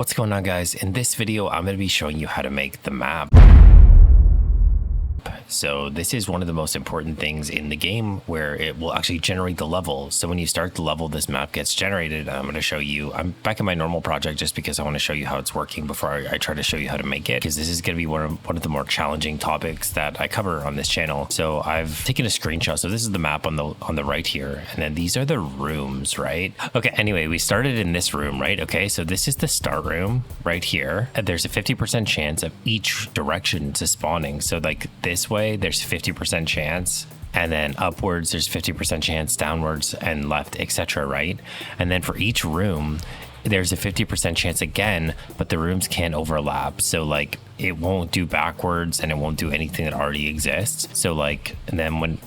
What's going on, guys? In this video, I'm going to be showing you how to make the map. So this is one of the most important things in the game where it will actually generate the level. So when you start the level, this map gets generated. I'm going to show you, I'm back in my normal project just because I want to show you how it's working before I try to show you how to make it, because this is going to be one of the more challenging topics that I cover on this channel. So I've taken a screenshot. So this is the map on the right here, and then these are the rooms, right? Okay, anyway, we started in this room, right? Okay, so this is the start room right here. And there's a 50% chance of each direction to spawning. So like this way, there's 50% chance, and then upwards there's 50% chance, downwards and left, etc., right? And then for each room there's a 50% chance again, but the rooms can't overlap. So like it won't do backwards and it won't do anything that already exists. So like, and then when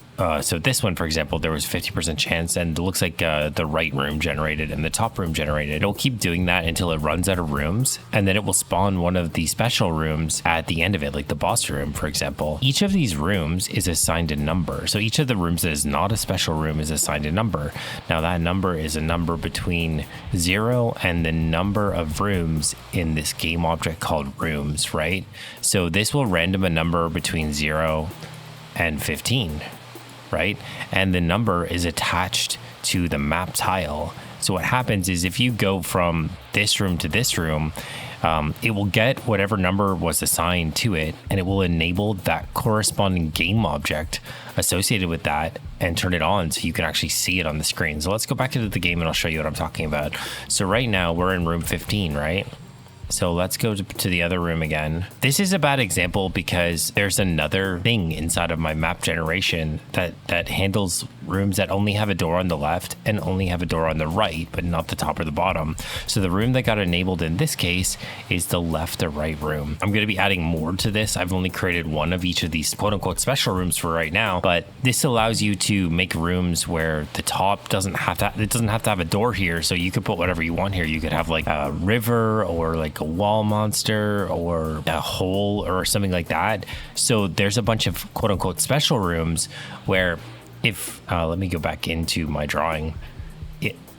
so this one, for example, there was 50% chance, and it looks like the right room generated and the top room generated. It'll keep doing that until it runs out of rooms, and then it will spawn one of the special rooms at the end of it, like the boss room, for example. Each of these rooms is assigned a number. So each of the rooms that is not a special room is assigned a number. Now that number is a number between 0 and the number of rooms in this game object called rooms, right? So this will random a number between 0 and 15. Right? And the number is attached to the map tile. So what happens is if you go from this room to this room, it will get whatever number was assigned to it, and it will enable that corresponding game object associated with that and turn it on so you can actually see it on the screen. So let's go back into the game and I'll show you what I'm talking about. So right now we're in room 15, right? So let's go to the other room again. This is a bad example because there's another thing inside of my map generation that handles rooms that only have a door on the left and only have a door on the right, but not the top or the bottom. So the room that got enabled in this case is the left or right room. I'm going to be adding more to this. I've only created one of each of these quote unquote special rooms for right now, but this allows you to make rooms where the top doesn't have to have a door here. So you could put whatever you want here. You could have like a river or like a wall monster or a hole or something like that. So there's a bunch of quote unquote special rooms where if let me go back into my drawing.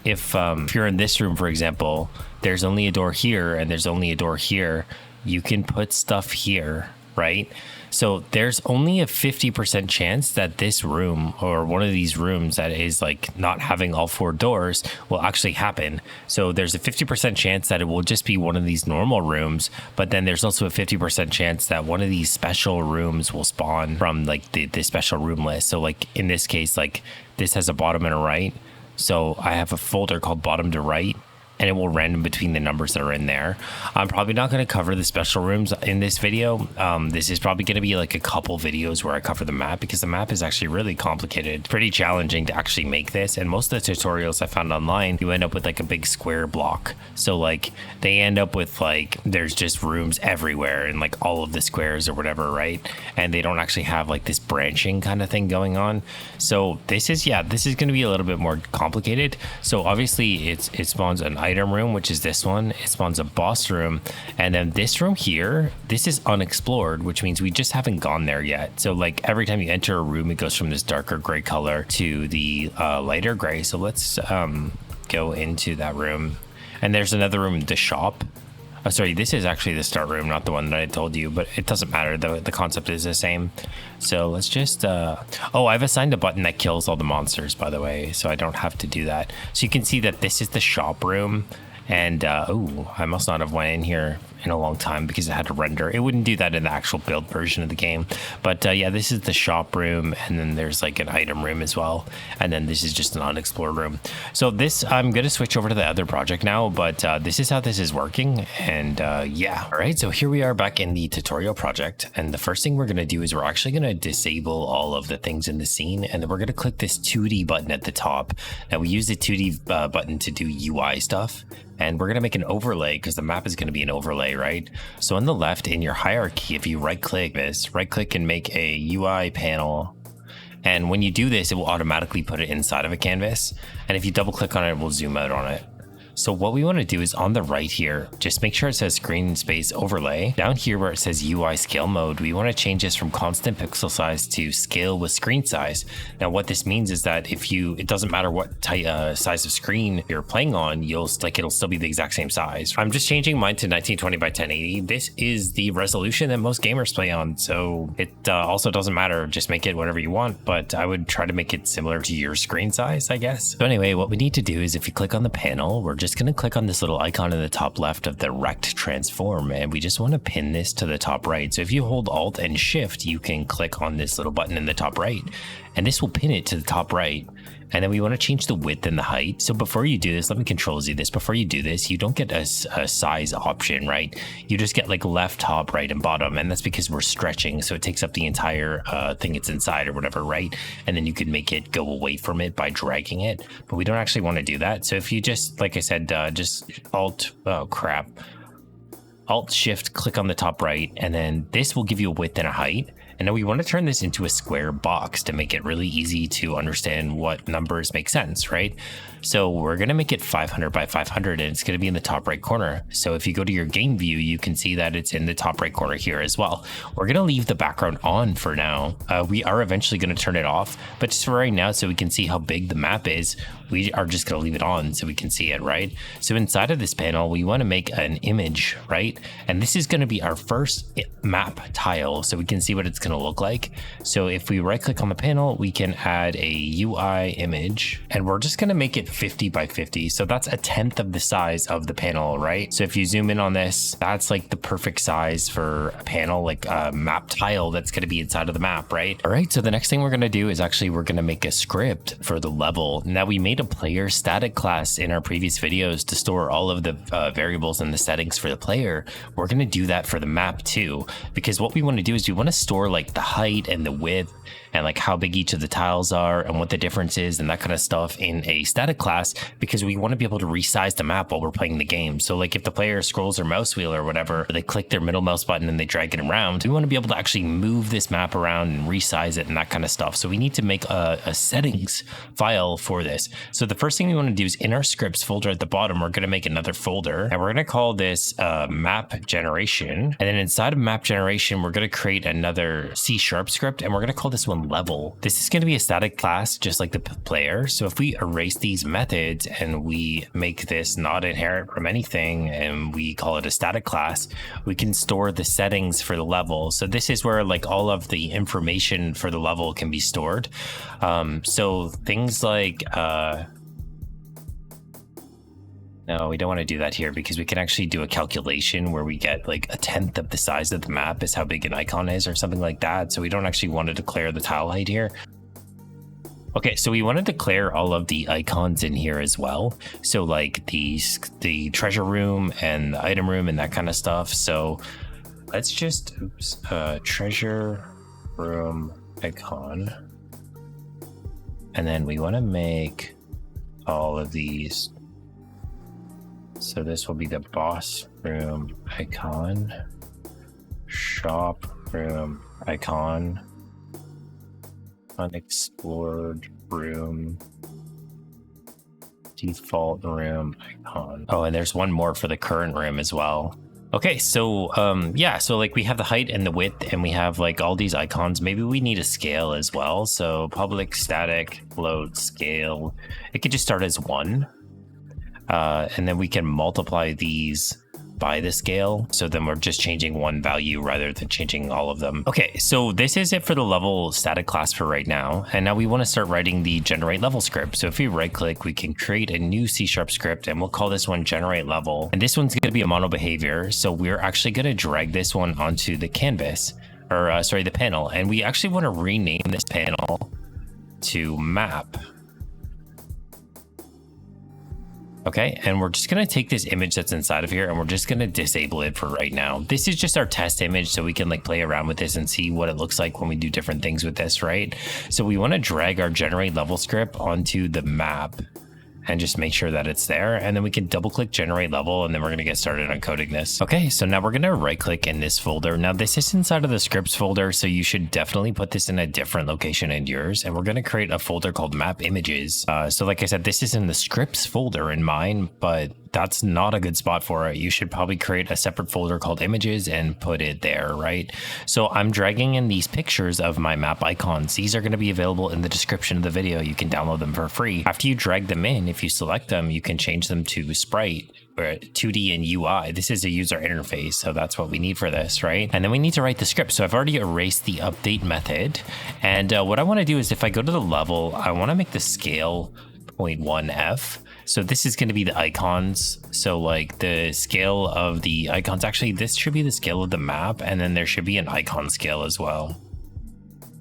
If you're in this room, for example, there's only a door here and there's only a door here, you can put stuff here, right? So there's only a 50% chance that this room or one of these rooms that is like not having all 4 doors will actually happen. So there's a 50% chance that it will just be one of these normal rooms, but then there's also a 50% chance that one of these special rooms will spawn from like the special room list. So like in this case, like this has a bottom and a right. So I have a folder called bottom to right, and it will random between the numbers that are in there. I'm probably not going to cover the special rooms in this video. This is probably going to be like a couple videos where I cover the map, because the map is actually really complicated. It's pretty challenging to actually make this, and most of the tutorials I found online, you end up with like a big square block. So like they end up with like there's just rooms everywhere and like all of the squares or whatever, right? And they don't actually have like this branching kind of thing going on. So this is going to be a little bit more complicated. So obviously it spawns an item room, which is this one. It spawns a boss room, and then this room here, this is unexplored, which means we just haven't gone there yet. So like every time you enter a room, it goes from this darker gray color to the lighter gray. So let's go into that room, and there's another room, the shop. Oh, sorry, this is actually the start room, not the one that I told you, but it doesn't matter. The concept is the same. So let's just, oh, I've assigned a button that kills all the monsters, by the way, so I don't have to do that. So you can see that this is the shop room. And, oh, I must not have went in here in a long time because it had to render. It wouldn't do that in the actual build version of the game. But yeah, this is the shop room, and then there's like an item room as well. And then this is just an unexplored room. So this, I'm going to switch over to the other project now, but this is how this is working. And yeah, all right. So here we are back in the tutorial project. And the first thing we're going to do is we're actually going to disable all of the things in the scene. And then we're going to click this 2D button at the top. Now we use the 2D button to do UI stuff. And we're going to make an overlay because the map is going to be an overlay, right? So on the left in your hierarchy, if you right click and make a UI panel. And when you do this, it will automatically put it inside of a canvas. And if you double click on it, it will zoom out on it. So what we want to do is on the right here, just make sure it says screen space overlay. Down here where it says UI scale mode, we want to change this from constant pixel size to scale with screen size. Now what this means is that it doesn't matter what size of screen you're playing on, it'll still be the exact same size. I'm just changing mine to 1920 by 1080. This is the resolution that most gamers play on, so it also doesn't matter. Just make it whatever you want, but I would try to make it similar to your screen size, I guess. So anyway, what we need to do is if you click on the panel, we're just going to click on this little icon in the top left of the rect transform, and we just want to pin this to the top right. So if you hold Alt and Shift, you can click on this little button in the top right, and this will pin it to the top right. And then we want to change the width and the height. So before you do this, let me Control Z this. Before you do this, you don't get a size option, right? You just get like left, top, right, and bottom. And that's because we're stretching. So it takes up the entire thing it's inside or whatever, right? And then you can make it go away from it by dragging it. But we don't actually want to do that. So if you just, like I said, just Alt Shift, click on the top right, and then this will give you a width and a height. And now we want to turn this into a square box to make it really easy to understand what numbers make sense, right? So we're going to make it 500 by 500, and it's going to be in the top right corner. So if you go to your game view, you can see that it's in the top right corner here as well. We're going to leave the background on for now. We are eventually going to turn it off, but just for right now, so we can see how big the map is, we are just going to leave it on so we can see it, right? So inside of this panel, we want to make an image, right? And this is going to be our first map tile, so we can see what it's going to look like. So if we right click on the panel, we can add a UI image, and we're just going to make it 50 by 50. So that's 1/10 of the size of the panel, right? So if you zoom in on this, that's like the perfect size for a panel, like a map tile that's going to be inside of the map, right? All right, so the next thing we're going to do is we're going to make a script for the level. Now we made a player static class in our previous videos to store all of the variables and the settings for the player. We're going to do that for the map too, because what we want to do is we want to store like the height and the width and like how big each of the tiles are and what the difference is and that kind of stuff in a static class, because we want to be able to resize the map while we're playing the game. So like if the player scrolls their mouse wheel or whatever, they click their middle mouse button and they drag it around, we want to be able to actually move this map around and resize it and that kind of stuff. So we need to make a settings file for this. So the first thing we want to do is in our scripts folder at the bottom, we're going to make another folder, and we're going to call this map generation. And then inside of map generation, we're going to create another C# script, and we're going to call this one level. This is going to be a static class just like the player. So if we erase these methods and we make this not inherent from anything and we call it a static class, we can store the settings for the level. So this is where like all of the information for the level can be stored. So things like no, we don't want to do that here, because we can actually do a calculation where we get like 1/10 of the size of the map is how big an icon is or something like that. So we don't actually want to declare the tile height here. Okay, so we want to declare all of the icons in here as well. So like the treasure room and the item room and that kind of stuff. So let's just treasure room icon. And then we want to make all of these. So this will be the boss room icon, shop room icon, unexplored room, default room icon. Oh, and there's one more for the current room as well. Okay, so yeah, so like we have the height and the width, and we have like all these icons. Maybe we need a scale as well. So public static float scale. It could just start as 1. And then we can multiply these by the scale. So then we're just changing one value rather than changing all of them. Okay, so this is it for the level static class for right now. And now we want to start writing the generate level script. So if we right click, we can create a new C# script, and we'll call this one generate level. And this one's going to be a mono behavior. So we're actually going to drag this one onto the canvas, or sorry, the panel. And we actually want to rename this panel to map. Okay, and we're just gonna take this image that's inside of here and we're just gonna disable it for right now. This is just our test image, so we can like play around with this and see what it looks like when we do different things with this, right? So we wanna drag our generate level script onto the map and just make sure that it's there. And then we can double click generate level, and then we're gonna get started on coding this. Okay, so now we're gonna right click in this folder. Now this is inside of the scripts folder, so you should definitely put this in a different location in yours. And we're gonna create a folder called map images. So like I said, this is in the scripts folder in mine, but that's not a good spot for it. You should probably create a separate folder called images and put it there, right? So I'm dragging in these pictures of my map icons. These are going to be available in the description of the video. You can download them for free. After you drag them in, if you select them, you can change them to sprite, or 2D and UI. This is a user interface, so that's what we need for this, right? And then we need to write the script. So I've already erased the update method. And what I want to do is if I go to the level, I want to make the scale 0.1f. So this is going to be the icons. So like the scale of the icons, actually this should be the scale of the map, and then there should be an icon scale as well,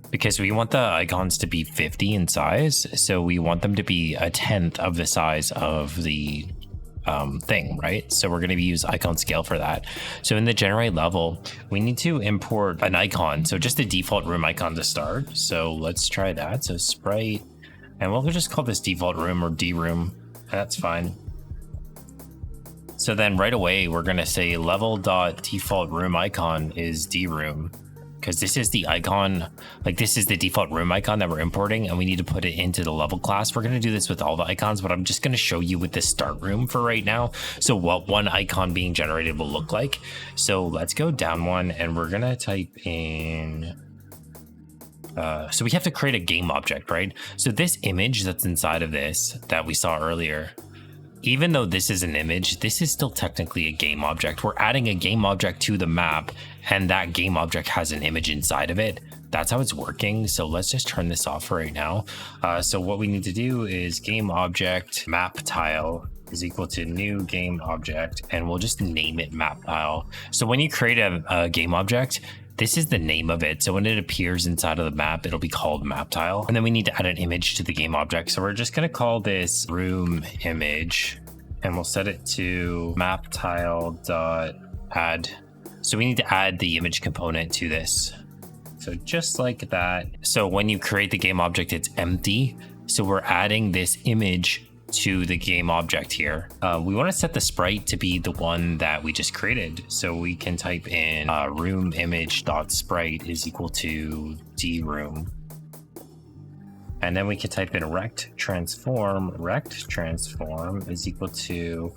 because we want the icons to be 50 in size. So we want them to be 1/10 of the size of the thing, right? So we're going to use icon scale for that. So in the generate level, we need to import an icon. So just the default room icon to start. So let's try that. So sprite, and we'll just call this default room or D room. That's fine. So then right away, we're going to say level.default room icon is D room, because this is the icon, like this is the default room icon that we're importing, and we need to put it into the level class. We're going to do this with all the icons, but I'm just going to show you with the start room for right now. So what one icon being generated will look like. So let's go down one, and we're going to type in, so we have to create a game object, right? So this image that's inside of this that we saw earlier, even though this is an image, this is still technically a game object. We're adding a game object to the map, and that game object has an image inside of it. That's how it's working. So let's just turn this off for right now. So what we need to do is game object map tile is equal to new game object, and we'll just name it map tile. So when you create a game object, this is the name of it. So when it appears inside of the map, it'll be called map tile. And then we need to add an image to the game object. So we're just going to call this room image, and we'll set it to map tile dot add. So we need to add the image component to this. So just like that. So when you create the game object, it's empty. So we're adding this image to the game object here. We want to set the sprite to be the one that we just created. So we can type in room image dot sprite is equal to D room. And then we can type in rect transform is equal to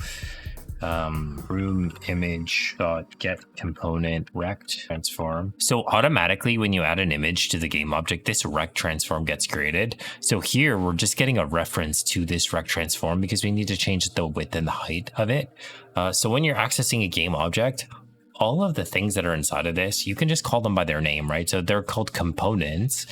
room image dot get component rect transform. So automatically when you add an image to the game object, this rect transform gets created. So here we're just getting a reference to this rect transform because we need to change the width and the height of it. So when you're accessing a game object, all of the things that are inside of this, you can just call them by their name, right? So they're called components,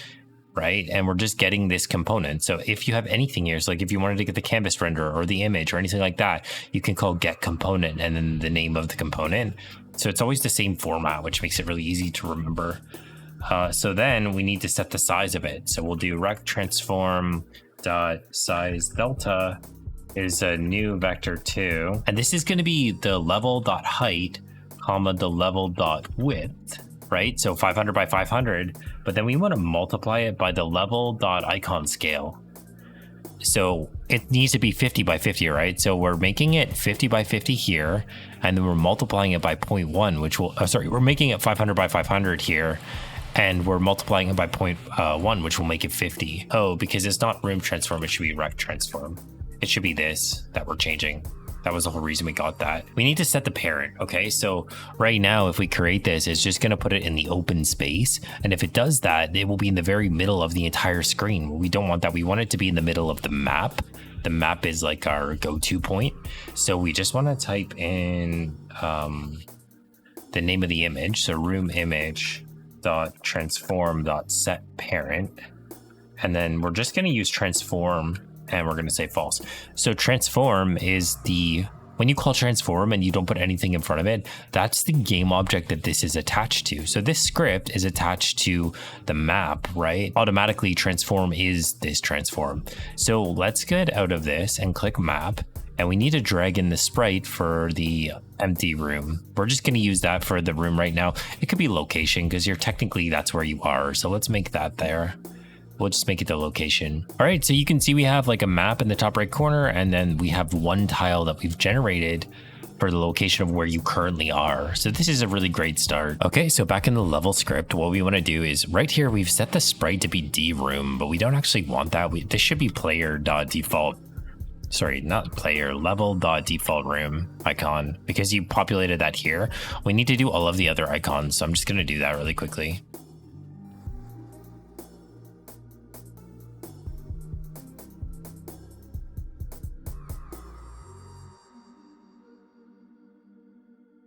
right? And we're just getting this component. So if you have anything here, so like if you wanted to get the canvas render or the image or anything like that, you can call get component and then the name of the component. So it's always the same format, which makes it really easy to remember. So then we need to set the size of it. So we'll do rect transform dot size delta is a new vector 2. And this is going to be the level dot height, comma the level dot width, right? So 500 by 500, but then we want to multiply it by the level dot icon scale. So it needs to be 50 by 50, right? So we're making it 50 by 50 here, and then we're multiplying it by 0.1, which will, we're making it 500 by 500 here, and we're multiplying it by 0.1, which will make it 50. Oh, because it's not room transform, it should be rect transform. It should be this that we're changing. That was the whole reason we got that. We need to set the parent, okay? So right now, if we create this, it's just gonna put it in the open space. And if it does that, it will be in the very middle of the entire screen. We don't want that. We want it to be in the middle of the map. The map is like our go-to point. So we just wanna type in the name of the image. So room image dot transform dot set parent. And then we're just gonna use transform, and we're going to say false. So transform is when you call transform and you don't put anything in front of it, that's the game object that this is attached to. So this script is attached to the map, right? Automatically transform is this transform. So let's get out of this and click map. And we need to drag in the sprite for the empty room. We're just going to use that for the room right now. It could be location because that's where you are. So let's make that there. We'll just make it the location. All right, so you can see we have like a map in the top right corner, and then we have one tile that we've generated for the location of where you currently are. So this is a really great start. Okay, so back in the level script, what we want to do is right here, we've set the sprite to be D room, but we don't actually want that. This should be player.default. sorry, not player, level.default room icon, because you populated that here. We need to do all of the other icons. So I'm just going to do that really quickly.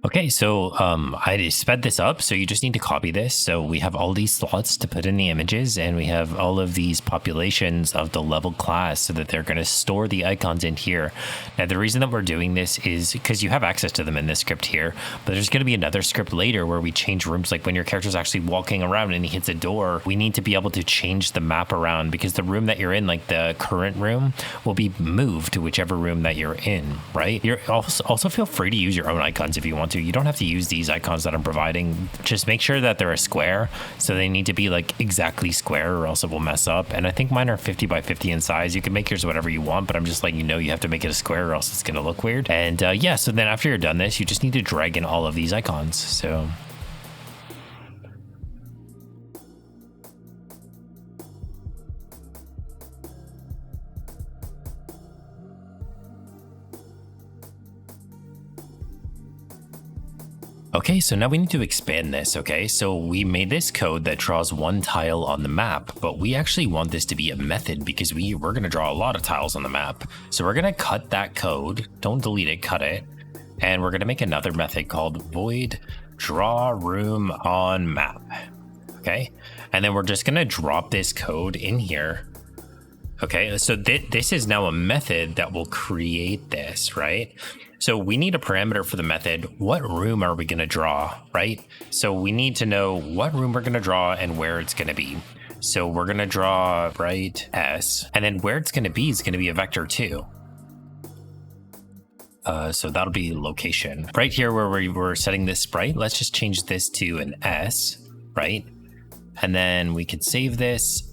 Okay, so I sped this up, so you just need to copy this. So we have all these slots to put in the images, and we have all of these populations of the level class so that they're going to store the icons in here. Now, the reason that we're doing this is because you have access to them in this script here, but there's going to be another script later where we change rooms. Like when your character's actually walking around and he hits a door, we need to be able to change the map around, because the room that you're in, like the current room, will be moved to whichever room that you're in, right? You're also feel free to use your own icons if you want to. You don't have to use these icons that I'm providing. Just make sure that they're a square. So they need to be like exactly square, or else it will mess up. And I think mine are 50 by 50 in size. You can make yours whatever you want, but I'm just letting you know you have to make it a square, or else it's going to look weird. And yeah, so then after you're done this, you just need to drag in all of these icons. So okay, so now we need to expand this, okay? So we made this code that draws one tile on the map, but we actually want this to be a method because we're gonna draw a lot of tiles on the map. So we're gonna cut that code, don't delete it, cut it. And we're gonna make another method called void draw room on map, okay? And then we're just gonna drop this code in here. Okay, so this is now a method that will create this, right? So we need a parameter for the method. What room are we going to draw, right? So we need to know what room we're going to draw and where it's going to be. So we're going to draw sprite S, and then where it's going to be is going to be a vector 2. So that'll be location. Right here where we were setting this sprite, let's just change this to an S, right? And then we can save this.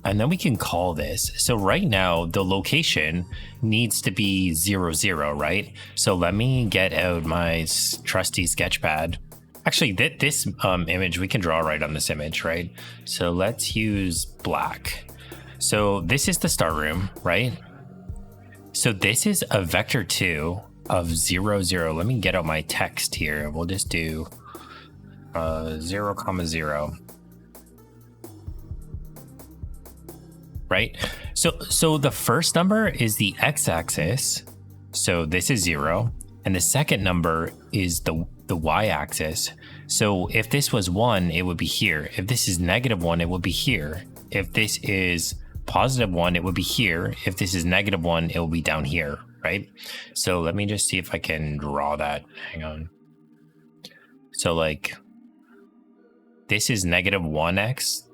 And then we can call this. So right now, the location needs to be 0, 0, right? So let me get out my trusty sketchpad. Actually, this image, we can draw right on this image, right? So let's use black. So this is the start room, right? So this is a vector 2 of 0, 0. Let me get out my text here. We'll just do 0, 0. Right? So the first number is the x-axis. So this is 0. And the second number is the y-axis. So if this was 1, it would be here. If this is -1, it would be here. If this is +1, it would be here. If this is -1, it will be down here, right? So let me just see if I can draw that. Hang on. So like, this is -1x.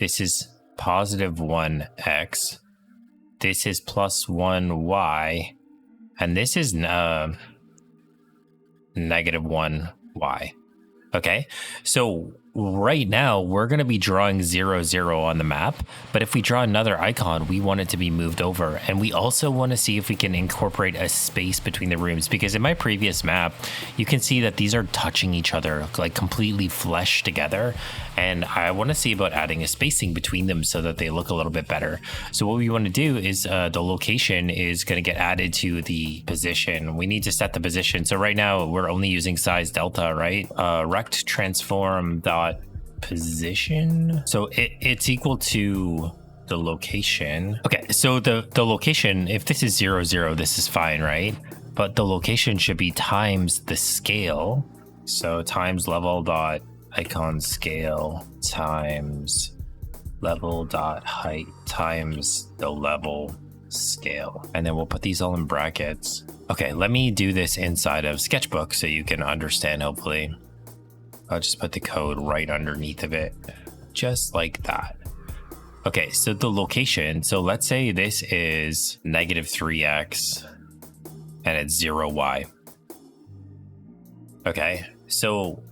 This is +1x, this is +1y, and this is -1y. Okay, so right now we're going to be drawing 0, 0 on the map, but if we draw another icon, we want it to be moved over. And we also want to see if we can incorporate a space between the rooms, because in my previous map, you can see that these are touching each other, like completely fleshed together. And I want to see about adding a spacing between them so that they look a little bit better. So what we want to do is the location is going to get added to the position. We need to set the position. So right now we're only using size delta, right? Rect transform dot position. So it's equal to the location. Okay, so the location, if this is 0, 0, this is fine, right? But the location should be times the scale. So times level dot icon scale times level dot height times the level scale. And then we'll put these all in brackets. Okay, let me do this inside of Sketchbook so you can understand, hopefully. I'll just put the code right underneath of it, just like that. Okay, so the location, so let's say this is -3x and it's 0y. Okay, so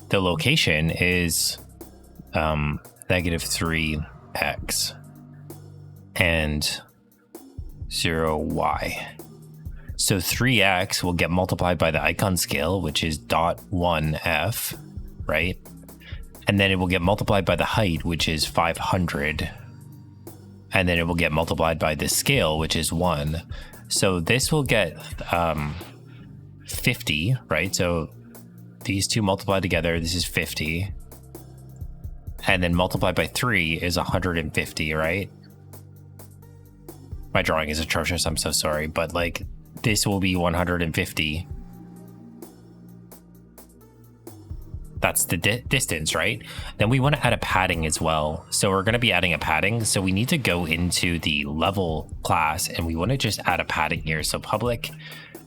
the location is -3x and 0y. So 3x will get multiplied by the icon scale, which is .1f, right? And then it will get multiplied by the height, which is 500. and then it will get multiplied by the scale, which is 1. So this will get 50, right? So these two multiply together, this is 50. And then multiplied by 3 is 150, right? My drawing is atrocious, I'm so sorry, but like this will be 150. That's the distance, right? Then we want to add a padding as well. So we're going to be adding a padding. So we need to go into the level class and we want to just add a padding here. So public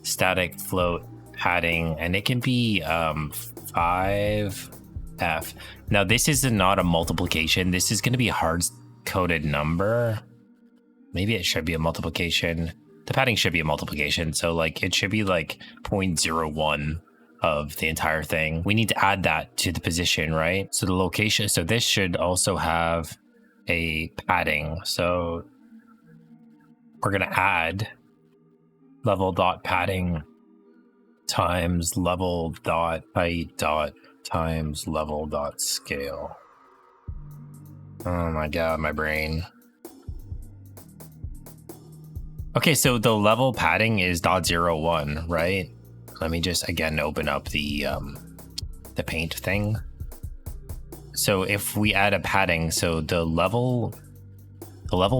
static float padding, and it can be 5F. Now this is not a multiplication. This is going to be a hard coded number. Maybe it should be a multiplication. The padding should be a multiplication. So like it should be like 0.01 of the entire thing. We need to add that to the position, right? So the location, so this should also have a padding. So we're going to add level dot padding times level dot height dot times level dot scale. Oh my God, my brain. Okay, so the level padding is .01, right? Let me just again open up the paint thing. So if we add a padding, so the level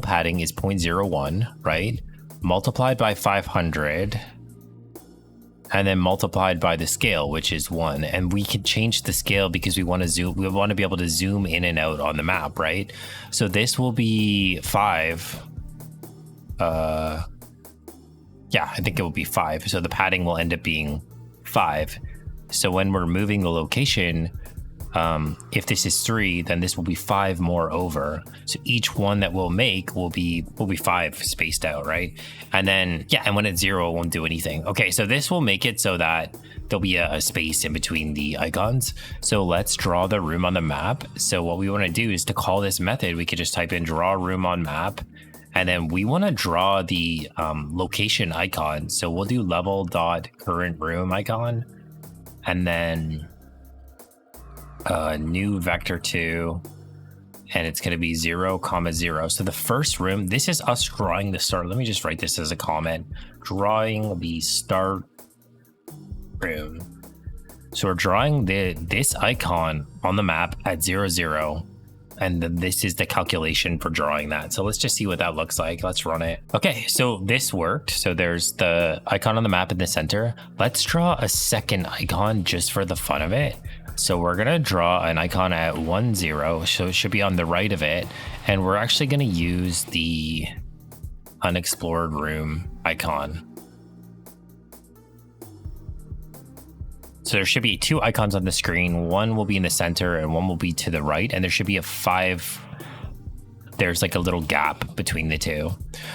padding is 0.01, right? Multiplied by 500, and then multiplied by the scale, which is 1. And we can change the scale because we want to zoom. We want to be able to zoom in and out on the map, right? So this will be 5. Yeah, I think it will be 5. So the padding will end up being 5. So when we're moving the location, if this is 3, then this will be 5 more over. So each one that we'll make will be 5 spaced out, right? And then, yeah, and when it's 0, it won't do anything. Okay, so this will make it so that there'll be a space in between the icons. So let's draw the room on the map. So what we want to do is to call this method, we could just type in draw room on map. And then we want to draw the location icon. So we'll do level dot current room icon, and then new vector 2, and it's going to be 0, 0. So the first room, this is us drawing the start. Let me just write this as a comment. Drawing the start room. So we're drawing this icon on the map at 0, 0. And then this is the calculation for drawing that. So let's just see what that looks like. Let's run it. Okay, so this worked. So there's the icon on the map in the center. Let's draw a second icon just for the fun of it. So we're gonna draw an icon at 1, 0. So it should be on the right of it. And we're actually gonna use the unexplored room icon. So there should be 2 icons on the screen. One will be in the center and one will be to the right. And there should be a 5. There's like a little gap between the 2.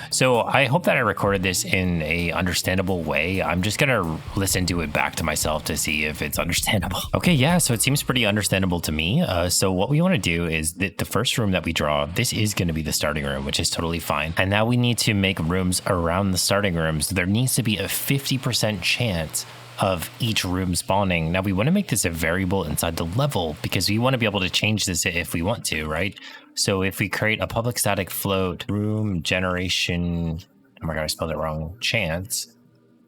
So I hope that I recorded this in a understandable way. I'm just gonna listen to it back to myself to see if it's understandable. Okay, yeah, so it seems pretty understandable to me. So what we wanna do is that the first room that we draw, this is gonna be the starting room, which is totally fine. And now we need to make rooms around the starting room. So there needs to be a 50% chance of each room spawning. Now we want to make this a variable inside the level because we want to be able to change this if we want to, right? So if we create a public static float room generation, oh my God, I spelled it wrong, chance,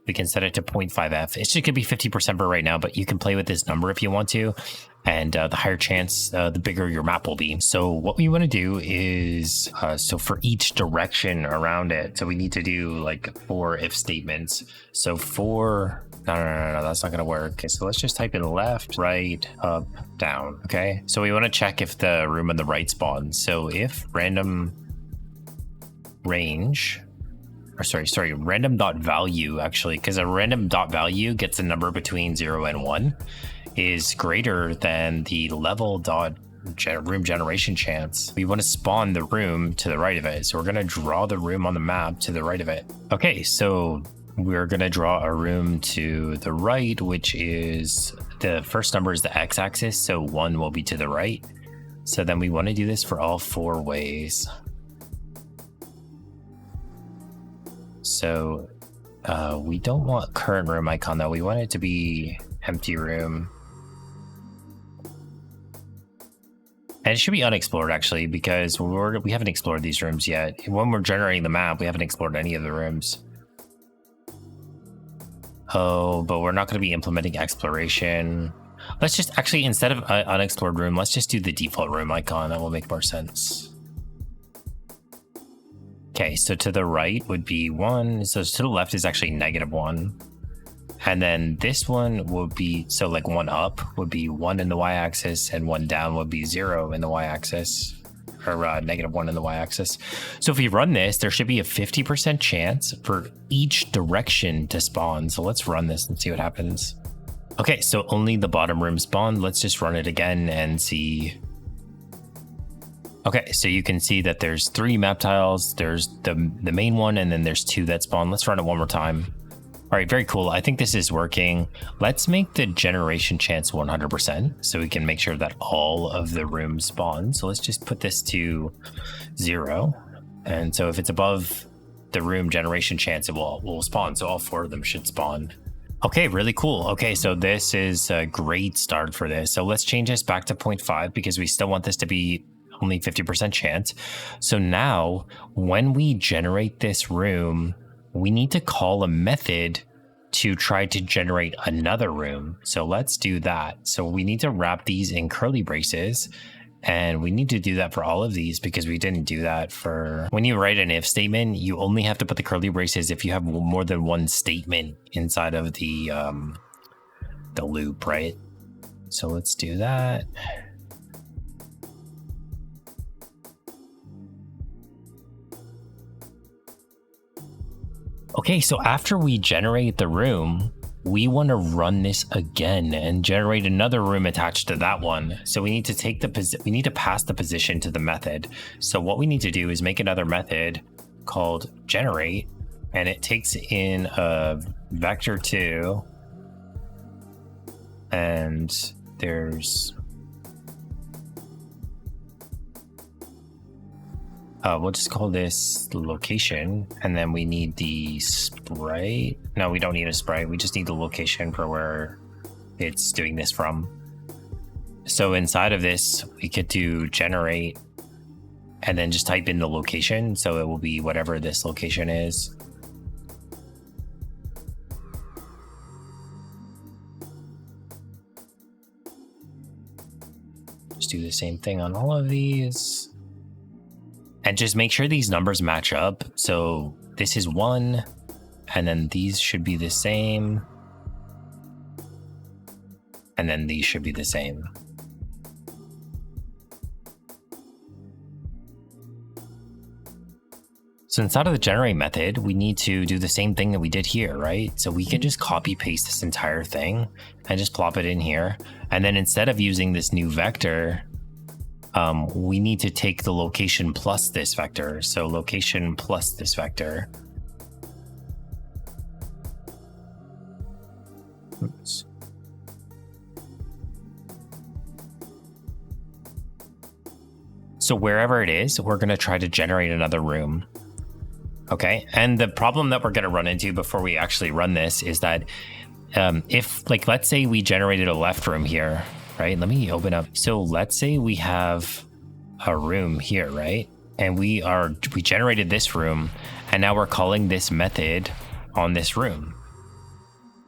we can set it to 0.5F. It should be 50% for right now, but you can play with this number if you want to. And the higher chance, the bigger your map will be. So what we want to do is, so for each direction around it, so we need to do like 4 if statements. So for, no, that's not going to work. Okay, so let's just type in left, right, up, down. Okay, so we want to check if the room on the right spawns. So if random range, or sorry, random dot value actually, because a random dot value gets a number between 0 and 1. Is greater than the level dot room generation chance. We want to spawn the room to the right of it. So we're going to draw the room on the map to the right of it. Okay, so we're going to draw a room to the right, which is the first number is the x-axis. So 1 will be to the right. So then we want to do this for all 4 ways. So we don't want current room icon though. We want it to be empty room. And it should be unexplored actually, because we haven't explored these rooms yet. When we're generating the map, we haven't explored any of the rooms. Oh, but we're not going to be implementing exploration. Let's just actually, instead of unexplored room, let's just do the default room icon. That will make more sense. Okay, so to the right would be 1. So to the left is actually -1. And then this one will be, so like 1 up would be 1 in the y-axis, and 1 down would be 0 in the y-axis, or -1 in the y-axis. So if we run this, there should be a 50% chance for each direction to spawn. So let's run this and see what happens. Okay, so only the bottom room spawned. Let's just run it again and see. Okay, so you can see that there's 3 map tiles. There's the main one, and then there's 2 that spawn. Let's run it one more time. All right, very cool. I think this is working. Let's make the generation chance 100% so we can make sure that all of the rooms spawn. So let's just put this to 0. And so if it's above the room generation chance, it will spawn. So all 4 of them should spawn. Okay, really cool. Okay, so this is a great start for this. So let's change this back to 0.5 because we still want this to be only 50% chance. So now when we generate this room, we need to call a method to try to generate another room. So let's do that. So we need to wrap these in curly braces, and we need to do that for all of these because we didn't do that for when you write an if statement. You only have to put the curly braces if you have more than one statement inside of the loop, right? So let's do that. Okay, so after we generate the room, we want to run this again and generate another room attached to that one. So we need to take we need to pass the position to the method. So what we need to do is make another method called generate, and it takes in a vector2, and there's we'll just call this location, and then we need the sprite. No, we don't need a sprite. We just need the location for where it's doing this from. So inside of this, we could do generate and then just type in the location. So it will be whatever this location is. Just do the same thing on all of these. And just make sure these numbers match up. So this is 1, and then these should be the same. And then these should be the same. So inside of the generate method, we need to do the same thing that we did here, right? So we can just copy paste this entire thing and just plop it in here. And then instead of using this new vector, we need to take the location plus this vector. So location plus this vector. Oops. So wherever it is, we're going to try to generate another room. Okay. And the problem that we're going to run into before we actually run this is that if, like, let's say we generated a left room here. Right, let me open up. So let's say we have a room here, right? And we generated this room, and now we're calling this method on this room.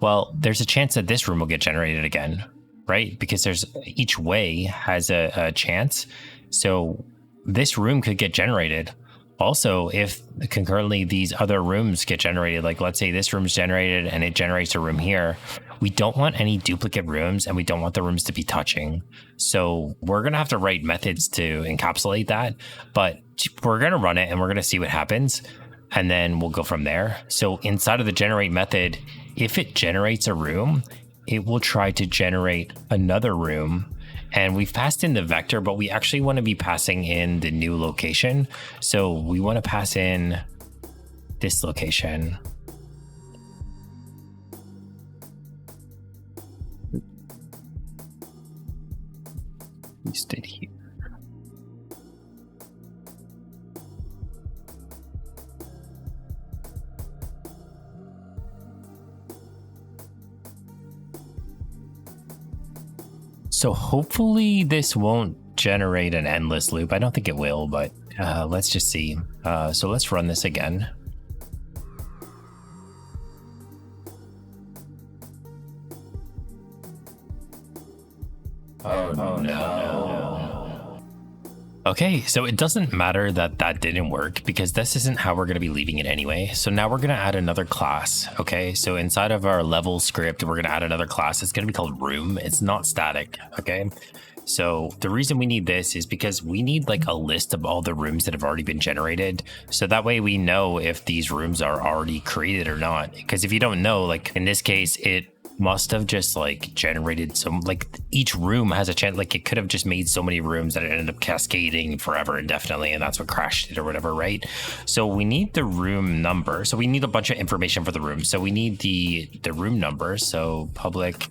Well, there's a chance that this room will get generated again, right? Because there's each way has a chance. So this room could get generated. Also, if concurrently these other rooms get generated, like let's say this room's generated and it generates a room here, we don't want any duplicate rooms, and we don't want the rooms to be touching. So we're going to have to write methods to encapsulate that, but we're going to run it and we're going to see what happens, and then we'll go from there. So inside of the generate method, if it generates a room, it will try to generate another room. And we've passed in the vector, but we actually want to be passing in the new location. So we want to pass in this location. It here. So hopefully this won't generate an endless loop. I don't think it will, but let's just see. So let's run this again. Oh no. Okay, so it doesn't matter that that didn't work because this isn't how we're going to be leaving it anyway. So now we're going to add another class. Okay, so inside of our level script, we're going to add another class. It's going to be called room. It's not static. Okay, so the reason we need this is because we need like a list of all the rooms that have already been generated. So that way we know if these rooms are already created or not. Because if you don't know, like in this case, it must have just like generated some, like each room has a chance, like it could have just made so many rooms that it ended up cascading forever indefinitely, and that's what crashed it or whatever, right? So we need the room number. So we need a bunch of information for the room. So we need the room number. So public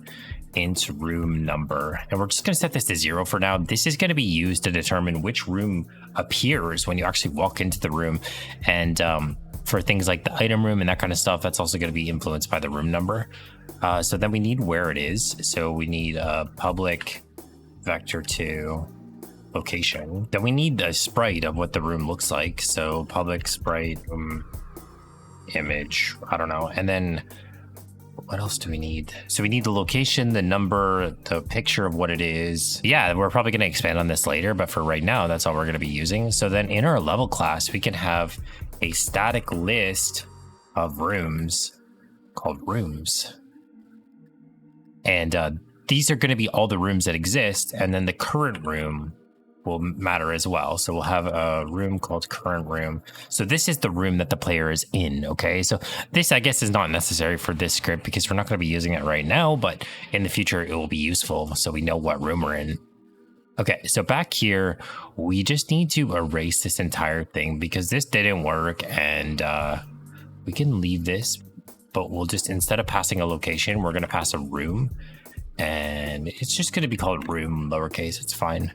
int room number, and we're just going to set this to 0 for now. This is going to be used to determine which room appears when you actually walk into the room, and for things like the item room and that kind of stuff, that's also going to be influenced by the room number. So then we need where it is. So we need a public vector2 location. Then we need a sprite of what the room looks like. So public sprite image, I don't know. And then what else do we need? So we need the location, the number, the picture of what it is. Yeah, we're probably going to expand on this later, but for right now, that's all we're going to be using. So then in our level class, we can have a static list of rooms called rooms. And these are going to be all the rooms that exist. And then the current room will matter as well. So we'll have a room called current room. So this is the room that the player is in. Okay. So this, I guess, is not necessary for this script because we're not going to be using it right now, but in the future it will be useful. So we know what room we're in. Okay. So back here, we just need to erase this entire thing because this didn't work, and we can leave this, but we'll just, instead of passing a location, we're going to pass a room, and it's just going to be called room lowercase. It's fine.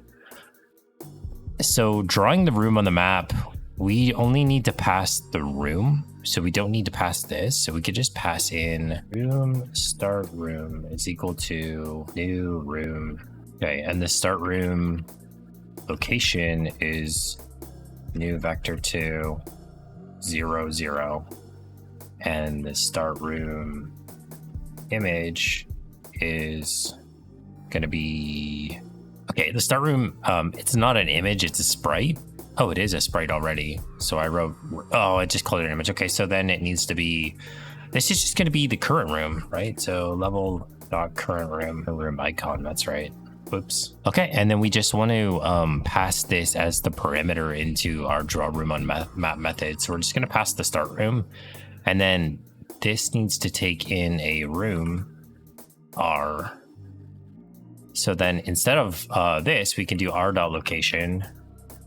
So drawing the room on the map, we only need to pass the room. So we don't need to pass this. So we could just pass in room start room is equal to new room. Okay. And the start room location is new vector2 0 0. And the start room image is going to be, okay, the start room, it's not an image, it's a sprite. Oh, it is a sprite already. So I wrote, oh, I just called it an image. Okay, so then it needs to be, this is just going to be the current room, right? So level.current room, the room icon, that's right. Whoops. Okay, and then we just want to pass this as the parameter into our draw room on map method. So we're just going to pass the start room. And then this needs to take in a room R. So then instead of this, we can do r.location.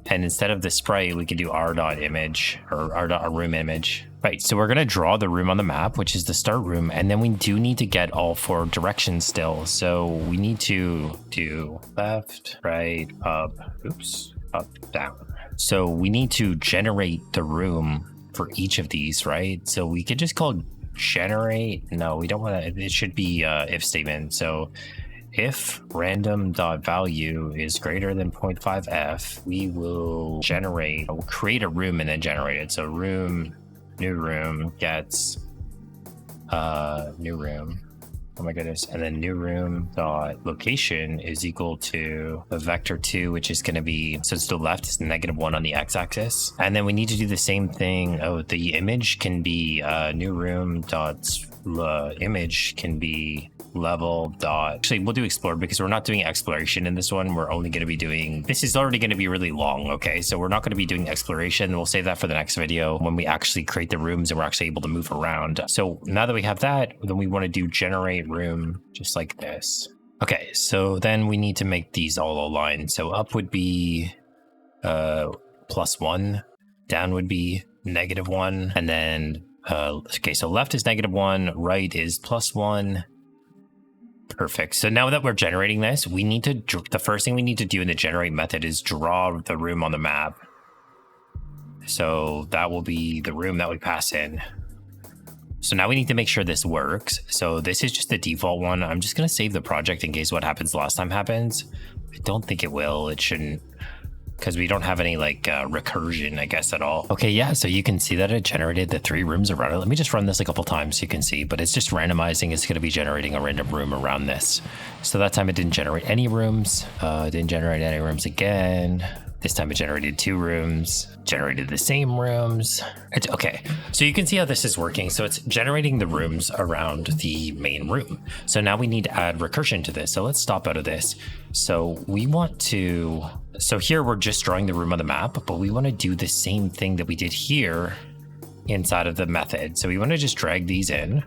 And instead of the sprite, we can do r.image or r.room image. Right, so we're going to draw the room on the map, which is the start room. And then we do need to get all 4 directions still. So we need to do left, right, up, oops, up, down. So we need to generate the room for each of these, right? So we could just call generate. No, we don't want to. It should be if statement. So if random.value is greater than 0.5f, we will generate, we'll create a room and then generate it. So room, new room gets new room. Oh my goodness. And then new room dot location is equal to the vector2, which is going to be, so it's to the left, it's -1 on the x-axis. And then we need to do the same thing. Oh, the image can be new room dot image can be level dot, actually we'll do explore because we're not doing exploration in this one. We're only going to be doing, this is already going to be really long. Okay, so we're not going to be doing exploration. We'll save that for the next video when we actually create the rooms and we're actually able to move around. So now that we have that, then we want to do generate room just like this. Okay, so then we need to make these all align. So up would be +1, down would be -1, and then okay, so left is -1, right is +1. Perfect. So now that we're generating this, we need to, the first thing we need to do in the generate method is draw the room on the map. So that will be the room that we pass in. So now we need to make sure this works. So this is just the default one. I'm just going to save the project in case what happens last time happens. I don't think it will. It shouldn't, because we don't have any like recursion, I guess, at all. Okay, yeah, so you can see that it generated the 3 rooms around it. Let me just run this a couple times so you can see, but it's just randomizing. It's going to be generating a random room around this. So that time it didn't generate any rooms. Didn't generate any rooms again. This time it generated 2 rooms, generated the same rooms. It's okay. So you can see how this is working. So it's generating the rooms around the main room. So now we need to add recursion to this. So let's stop out of this. So we want to, so here we're just drawing the room on the map, but we want to do the same thing that we did here inside of the method. So we want to just drag these in.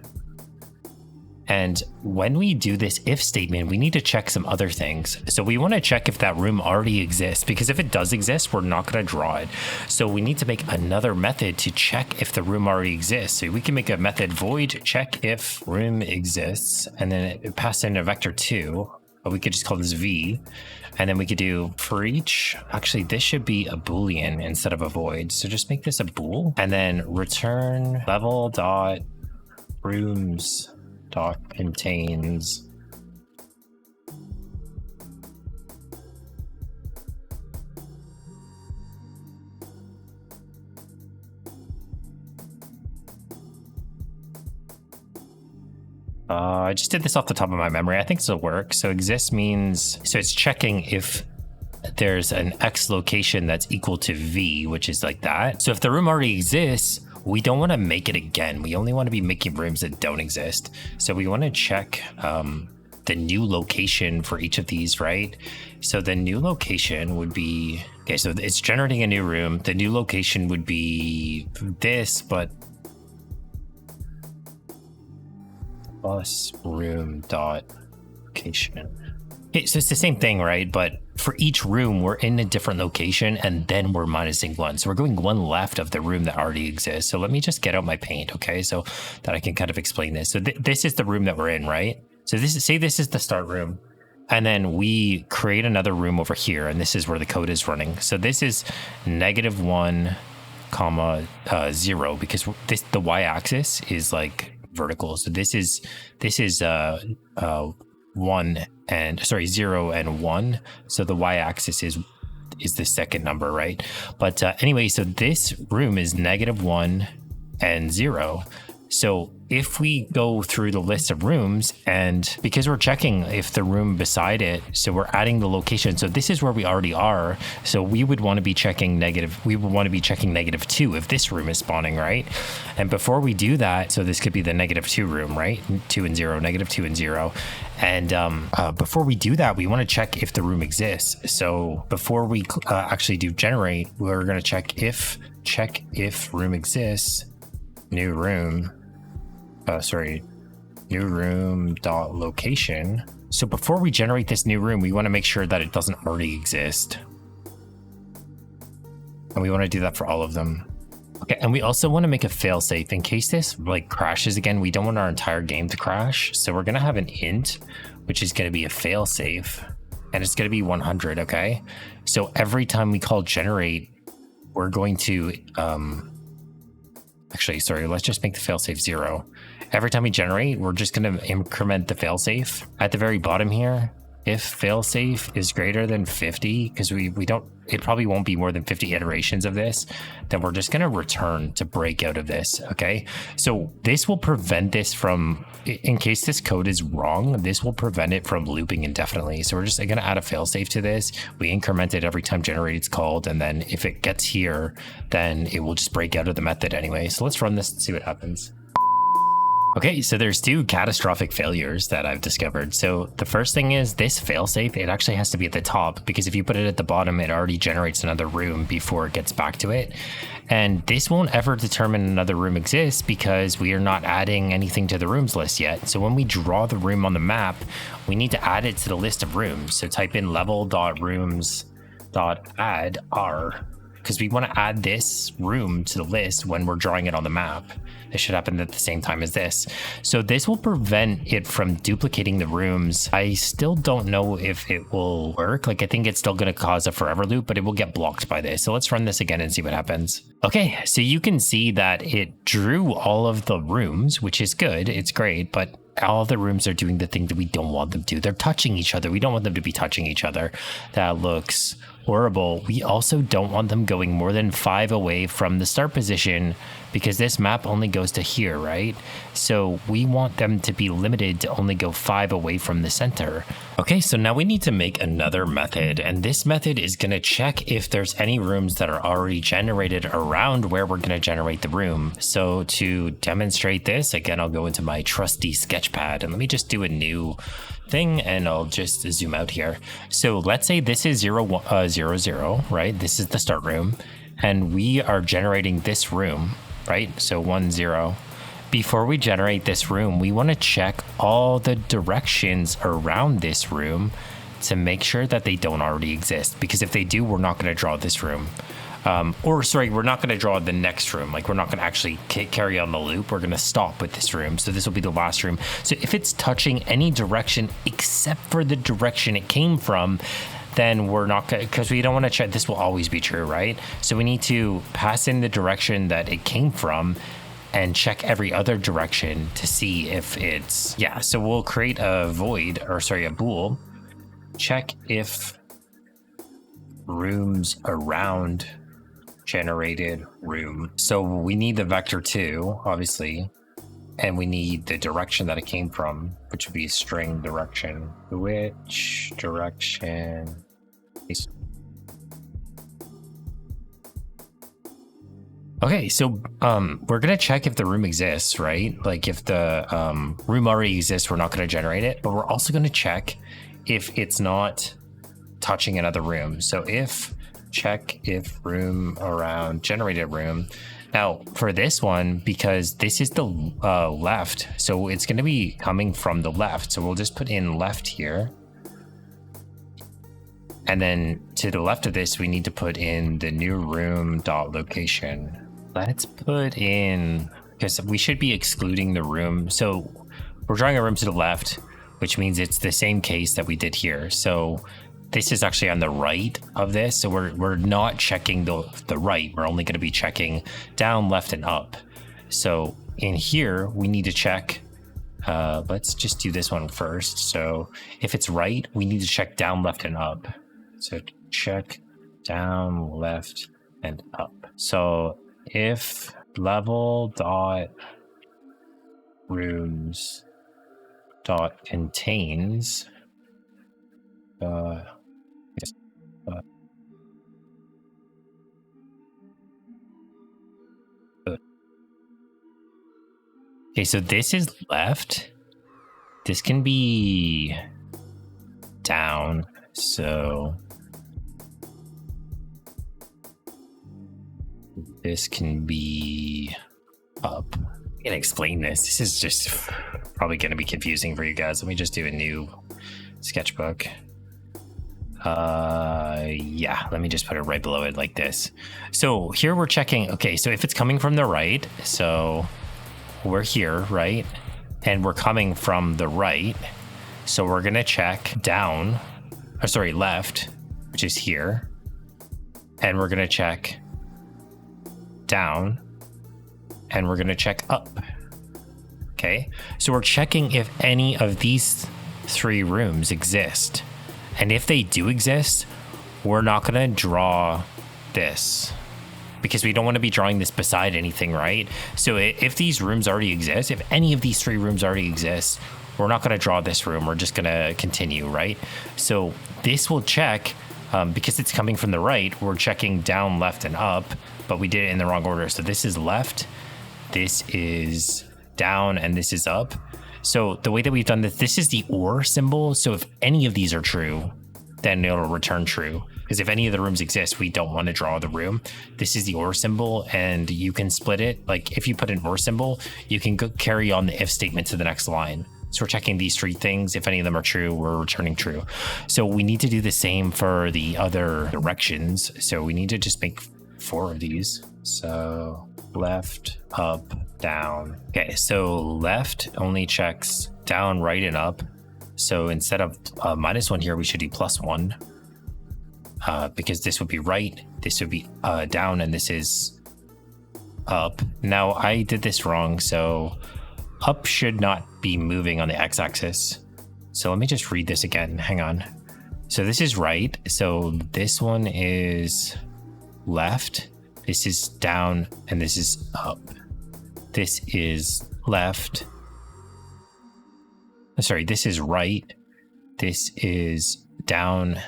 And when we do this if statement, we need to check some other things. So we want to check if that room already exists, because if it does exist, we're not going to draw it. So we need to make another method to check if the room already exists. So we can make a method void check if room exists, and then it pass in a vector 2. Or we could just call this v. And then we could do for each, actually this should be a Boolean instead of a void. So just make this a bool, and then return level dot rooms dot contains I just did this off the top of my memory. I think this will work. So exist means, so it's checking if there's an X location that's equal to V, which is like that. So if the room already exists, we don't want to make it again. We only want to be making rooms that don't exist. So we want to check the new location for each of these, right? So the new location would be, okay, so it's generating a new room. The new location would be this, but plus room dot location. Okay, so it's the same thing, right? But for each room, we're in a different location, and then we're minusing 1. So we're going 1 left of the room that already exists. So let me just get out my paint, okay? So that I can kind of explain this. So this is the room that we're in, right? So this is, say this is the start room. And then we create another room over here, and this is where the code is running. So this is -1, 0, because this, the y-axis is like vertical. So this is 1 and 0 and 1. So the y-axis is the second number, right? But anyway, so this room is -1 and 0. So if we go through the list of rooms, and because we're checking if the room beside it, so we're adding the location. So this is where we already are. So we would want to be checking -2 if this room is spawning, right? And before we do that, so this could be the -2 room, right? 2 and 0, -2 and 0. And before we do that, we want to check if the room exists. So before we actually do generate, we're going to check if room exists, new room dot location. So before we generate this new room, we want to make sure that it doesn't already exist. And we want to do that for all of them. Okay, and we also want to make a failsafe in case this like crashes again. We don't want our entire game to crash. So we're going to have an int, which is going to be a failsafe, and it's going to be 100, okay? So every time we call generate, we're going to, actually, sorry, let's just make the failsafe 0. Every time we generate, we're just going to increment the failsafe at the very bottom here. If failsafe is greater than 50, because it probably won't be more than 50 iterations of this, then we're just going to return to break out of this, okay? So this will prevent this from, in case this code is wrong, this will prevent it from looping indefinitely. So we're just going to add a failsafe to this. We increment it every time generate is called, and then if it gets here, then it will just break out of the method anyway. So let's run this and see what happens. Okay, so there's 2 catastrophic failures that I've discovered. So the first thing is this failsafe, it actually has to be at the top, because if you put it at the bottom, it already generates another room before it gets back to it. And this won't ever determine another room exists because we are not adding anything to the rooms list yet. So when we draw the room on the map, we need to add it to the list of rooms. So type in level.rooms.add r. because we want to add this room to the list when we're drawing it on the map. It should happen at the same time as this. So this will prevent it from duplicating the rooms. I still don't know if it will work. Like, I think it's still going to cause a forever loop, but it will get blocked by this. So let's run this again and see what happens. Okay, so you can see that it drew all of the rooms, which is good. It's great, but all the rooms are doing the thing that we don't want them to. They're touching each other. We don't want them to be touching each other. That looks horrible. We also don't want them going more than 5 away from the start position, because this map only goes to here, right? So we want them to be limited to only go 5 away from the center. Okay, so now we need to make another method, and this method is going to check if there's any rooms that are already generated around where we're going to generate the room. So to demonstrate this, again, I'll go into my trusty sketchpad, and let me just do a new thing, and I'll just zoom out here. So let's say this is 0, 0, 0, right? This is the start room, and we are generating this room, right? So 1, 0. Before we generate this room, we want to check all the directions around this room to make sure that they don't already exist, because if they do, we're not going to draw this room. We're not going to draw the next room. Like, we're not going to actually carry on the loop. We're going to stop with this room. So this will be the last room. So if it's touching any direction except for the direction it came from, then we're not going to, because we don't want to check. This will always be true, right? So we need to pass in the direction that it came from and check every other direction to see if it's, yeah. So we'll create a void, a bool, check if rooms around generated room. So we need the vector 2, obviously, and we need the direction that it came from, which would be string direction. Which direction is... Okay, so we're gonna check if the room exists, right? Like, if the room already exists, we're not gonna generate it, but we're also gonna check if it's not touching another room. So check if room around generated room. Now for this one, because this is the left, so it's going to be coming from the left. So we'll just put in left here. And then to the left of this, we need to put in the new room dot location. Let's put in, because we should be excluding the room. So we're drawing a room to the left, which means it's the same case that we did here. So this is actually on the right of this. So we're not checking the right. We're only going to be checking down, left, and up. So in here, we need to check, let's just do this one first. So if it's right, we need to check down, left, and up. So check down, left, and up. So if level dot rooms dot contains okay, so this is left. This can be down. So this can be up. I can explain this. This is just probably going to be confusing for you guys. Let me just do a new sketchbook. Yeah, let me just put it right below it like this. So here we're checking, okay, so if it's coming from the right, so we're here, right? And we're coming from the right. So we're gonna check down, or sorry, left, which is here. And we're gonna check down, and we're gonna check up. Okay, so we're checking if any of these 3 rooms exist. And if they do exist, we're not gonna draw this because we don't want to be drawing this beside anything, right? So if these rooms already exist, if any of these 3 rooms already exist, we're not gonna draw this room. We're just gonna continue, right? So this will check, because it's coming from the right, we're checking down, left, and up, but we did it in the wrong order. So this is left, this is down, and this is up. So the way that we've done this is the OR symbol. So if any of these are true, then it'll return true. Because if any of the rooms exist, we don't want to draw the room. This is the OR symbol, and you can split it. Like if you put an OR symbol, you can carry on the if statement to the next line. So we're checking these 3 things. If any of them are true, we're returning true. So we need to do the same for the other directions. So we need to just make 4 of these. So left, up, down. Okay, so left only checks down, right, and up. So instead of -1 here, we should do +1. Because this would be right, this would be down, and this is up. Now I did this wrong, so up should not be moving on the x-axis. So let me just read this again. Hang on. So this is right. So this one is left. This is down, and this is up. This is left. Sorry, this is right. This is down,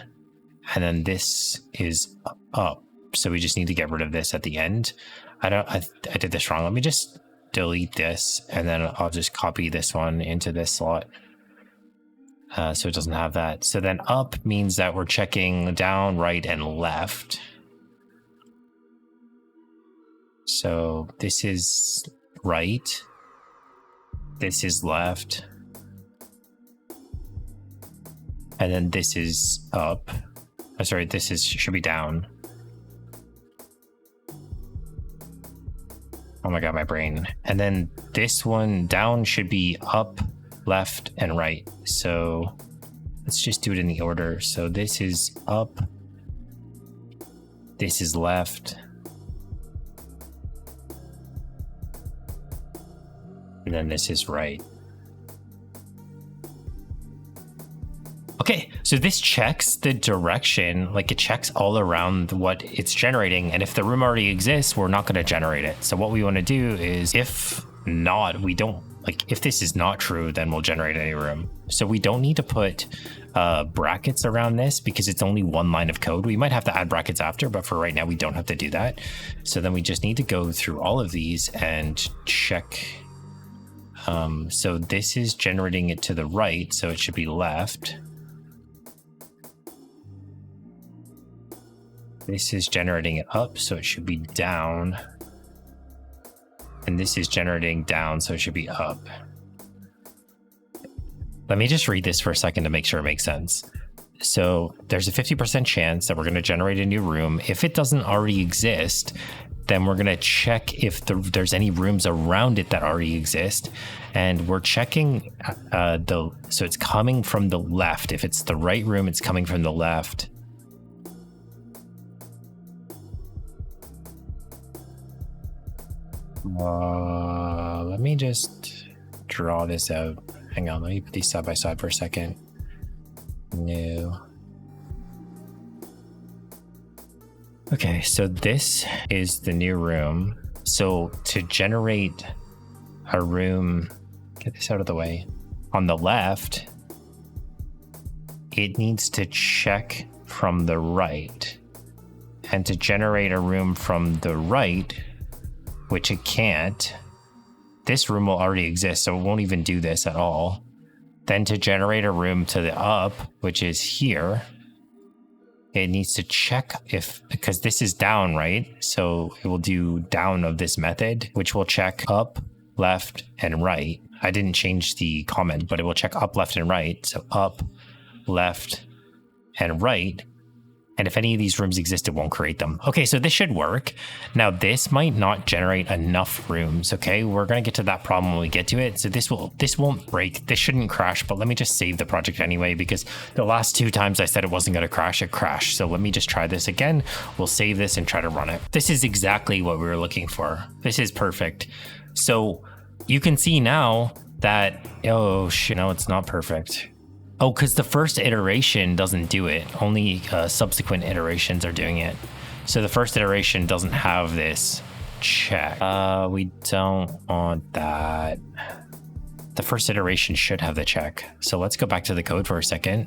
and then this is up. So we just need to get rid of this at the end. I did this wrong. Let me just delete this, and then I'll just copy this one into this slot. So it doesn't have that. So then up means that we're checking down, right, and left. So this is right. This is left. And then this is up. Oh, sorry, this should be down. Oh my god, my brain. And then this one down should be up, left, and right. So let's just do it in the order. So this is up. This is left. And then this is right. Okay, so this checks the direction, like it checks all around what it's generating. And if the room already exists, we're not going to generate it. So what we want to do is, if not, we don't, like if this is not true, then we'll generate any room. So we don't need to put brackets around this because it's only one line of code. We might have to add brackets after, but for right now, we don't have to do that. So then we just need to go through all of these and check. So this is generating it to the right, so it should be left. This is generating it up, so it should be down. And this is generating down, so it should be up. Let me just read this for a second to make sure it makes sense. So there's a 50% chance that we're going to generate a new room. If it doesn't already exist, then we're going to check if there's any rooms around it that already exist. And we're checking so it's coming from the left. If it's the right room, it's coming from the left. Let me just draw this out. Hang on, let me put these side by side for a second. New. Okay, so this is the new room. So to generate a room, get this out of the way. On the left, it needs to check from the right. And to generate a room from the right, which it can't, this room will already exist, so it won't even do this at all. Then to generate a room to the up, which is here, it needs to check because this is down, right? So it will do down of this method, which will check up, left, and right. I didn't change the comment, but it will check up, left, and right. So up, left, and right. And if any of these rooms exist, it won't create them. Okay, so this should work. Now, this might not generate enough rooms, okay? We're gonna get to that problem when we get to it. So this won't break, this shouldn't crash, but let me just save the project anyway, because the last 2 times I said it wasn't gonna crash, it crashed. So let me just try this again. We'll save this and try to run it. This is exactly what we were looking for. This is perfect. So you can see now that, oh shit, no, it's not perfect. Oh, because the first iteration doesn't do it. Only subsequent iterations are doing it. So the first iteration doesn't have this check. We don't want that. The first iteration should have the check. So let's go back to the code for a second.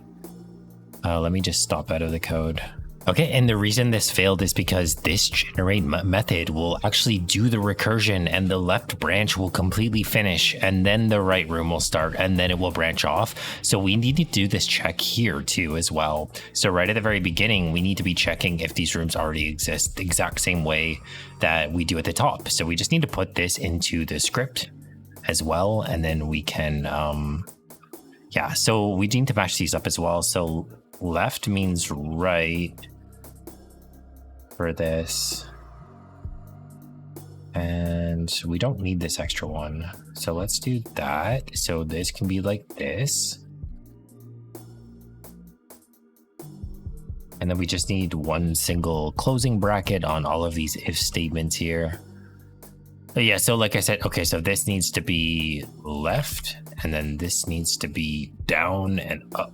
Let me just stop out of the code. Okay, and the reason this failed is because this generate method will actually do the recursion and the left branch will completely finish and then the right room will start and then it will branch off. So we need to do this check here too as well. So right at the very beginning, we need to be checking if these rooms already exist the exact same way that we do at the top. So we just need to put this into the script as well. And then we can, yeah, so we need to match these up as well. So left means right. For this, And we don't need this extra one. So let's do that. So this can be like this. And then we just need one single closing bracket on all of these if statements here. But yeah, so like I said, okay, so this needs to be left, and then this needs to be down and up.